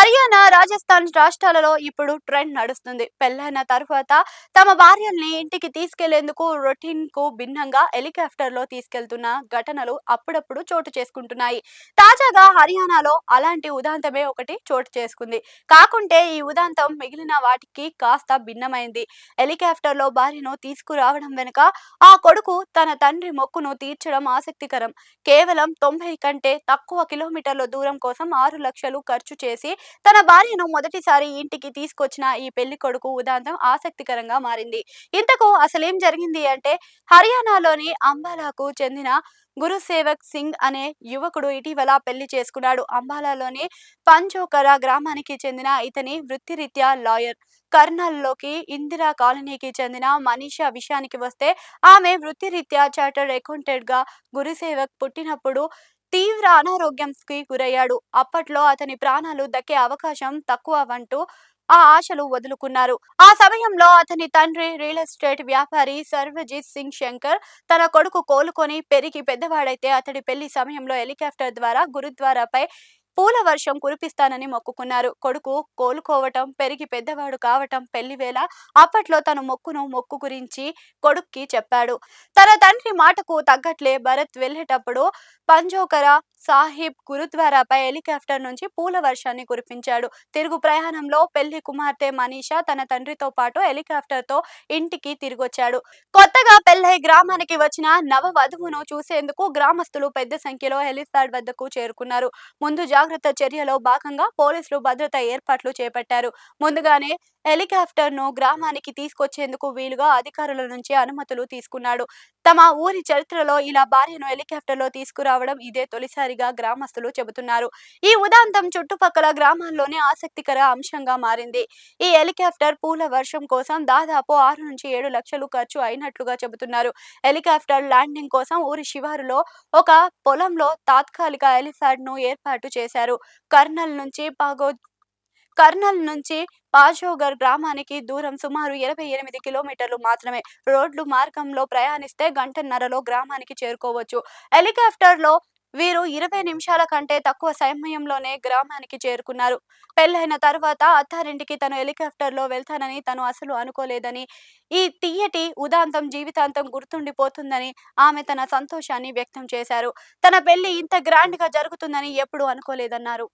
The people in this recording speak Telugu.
హర్యానా, రాజస్థాన్ రాష్ట్రాలలో ఇప్పుడు ట్రెండ్ నడుస్తుంది. పెళ్లైన తరువాత తమ భార్యల్ని ఇంటికి తీసుకెళ్లేందుకు రొటీన్‌కు భిన్నంగా హెలికాప్టర్‌లో తీసుకెళ్తున్న ఘటనలు అప్పుడప్పుడు చోటు చేసుకుంటున్నాయి. తాజాగా హర్యానాలో అలాంటి ఉదంతమే ఒకటి చోటు చేసుకుంది. కాకుంటే ఈ ఉదంతం మిగిలిన వాటికి కాస్త భిన్నమైంది. హెలికాప్టర్‌లో భార్యను తీసుకురావడం వెనుక ఆ కొడుకు తన తండ్రి మొక్కును తీర్చడం ఆసక్తికరం. కేవలం 90 కంటే తక్కువ కిలోమీటర్ల దూరం కోసం 6,00,000 ఖర్చు చేసి తన భార్యను మొదటిసారి ఇంటికి తీసుకొచ్చిన ఈ పెళ్లికొడుకు ఉదంతం ఆసక్తికరంగా మారింది. ఇంతకు అసలేం జరిగింది అంటే హర్యానాలోని అంబాలాకు చెందిన గురుసేవక్ సింగ్ అనే యువకుడు ఇటీవల పెళ్లి చేసుకున్నాడు. అంబాలాలోని పంచోకర గ్రామానికి చెందిన ఇతని వృత్తిరీత్యా లాయర్. కర్నల్‌లోకి ఇందిరా కాలనీకి చెందిన మనీషా విషయానికి వస్తే ఆమె వృత్తిరీత్యా చార్టర్డ్ అకౌంటెంట్‌గా. గురుసేవక్ పుట్టినప్పుడు తీవ్ర అనారోగ్యంకి గురయ్యాడు. అప్పట్లో అతని ప్రాణాలు దక్కే అవకాశం తక్కువంటూ ఆ ఆశలు వదులుకున్నారు. ఆ సమయంలో అతని తండ్రి రియల్ ఎస్టేట్ వ్యాపారి సర్వజిత్ సింగ్ శంకర్ తన కొడుకు కోలుకొని పెరిగి పెద్దవాడైతే అతడి పెళ్లి సమయంలో హెలికాప్టర్ ద్వారా గురుద్వారాపై పూల వర్షం కురిపిస్తానని మొక్కుకున్నారు. కొడుకు కోలుకోవటం, పెరిగి పెద్దవాడు కావటం, పెళ్లివేళ అప్పట్లో తన మొక్కు గురించి కొడుక్కి చెప్పాడు. తన తండ్రి మాటకు తగ్గట్లే భరత్ వెళ్ళేటప్పుడు పంజోకర సాహిబ్ గురుద్వారాపై హెలికాప్టర్ నుంచి పూల వర్షాన్ని కురిపించాడు. తిరుగు ప్రయాణంలో పెళ్లి కుమార్తె మనీషా తన తండ్రితో పాటు హెలికాప్టర్‌తో ఇంటికి తిరిగొచ్చాడు. కొత్తగా పెళ్లై గ్రామానికి వచ్చిన నవవధువును చూసేందుకు గ్రామస్తులు పెద్ద సంఖ్యలో హెలిప్యాడ్ వద్దకు చేరుకున్నారు. ముందు జాగ్రత్త చర్యలో భాగంగా పోలీసులు భద్రతా ఏర్పాట్లు చేపట్టారు. ముందుగానే హెలికాప్టర్‌ను గ్రామానికి తీసుకొచ్చేందుకు వీలుగా అధికారుల నుంచి అనుమతులు తీసుకున్నాడు. తమ ఊరి చరిత్రలో ఇలా భార్యను హెలికాప్టర్‌లో తీసుకురావడం ఇదే తొలిసారిగా గ్రామస్తులు చెబుతున్నారు. ఈ ఉదంతం చుట్టుపక్కల గ్రామాల్లోనే ఆసక్తికర అంశంగా మారింది. ఈ హెలికాప్టర్ పూల వర్షం కోసం దాదాపు 6-7 లక్షలు ఖర్చు అయినట్లుగా చెబుతున్నారు. హెలికాప్టర్ ల్యాండింగ్ కోసం ఊరి శివారులో ఒక పొలంలో తాత్కాలిక హెలిప్యాడ్‌ను ఏర్పాటు చేశారు. కర్నల్ నుంచి పాజోగర్ గ్రామానికి దూరం సుమారు 28 కిలోమీటర్లు మాత్రమే. రోడ్డు మార్గంలో ప్రయాణిస్తే గంటన్నరలో గ్రామానికి చేరుకోవచ్చు. హెలికాప్టర్‌లో వీరు 20 నిమిషాల కంటే తక్కువ సమయంలోనే గ్రామానికి చేరుకున్నారు. పెళ్లైన తర్వాత అత్తారింటికి తను హెలికాప్టర్‌లో వెళ్తానని తను అసలు అనుకోలేదని, ఈ తియ్యటి ఉదంతం జీవితాంతం గుర్తుండిపోతుందని ఆమె తన సంతోషాన్ని వ్యక్తం చేశారు. తన పెళ్లి ఇంత గ్రాండ్‌గా జరుగుతుందని ఎప్పుడూ అనుకోలేదన్నారు.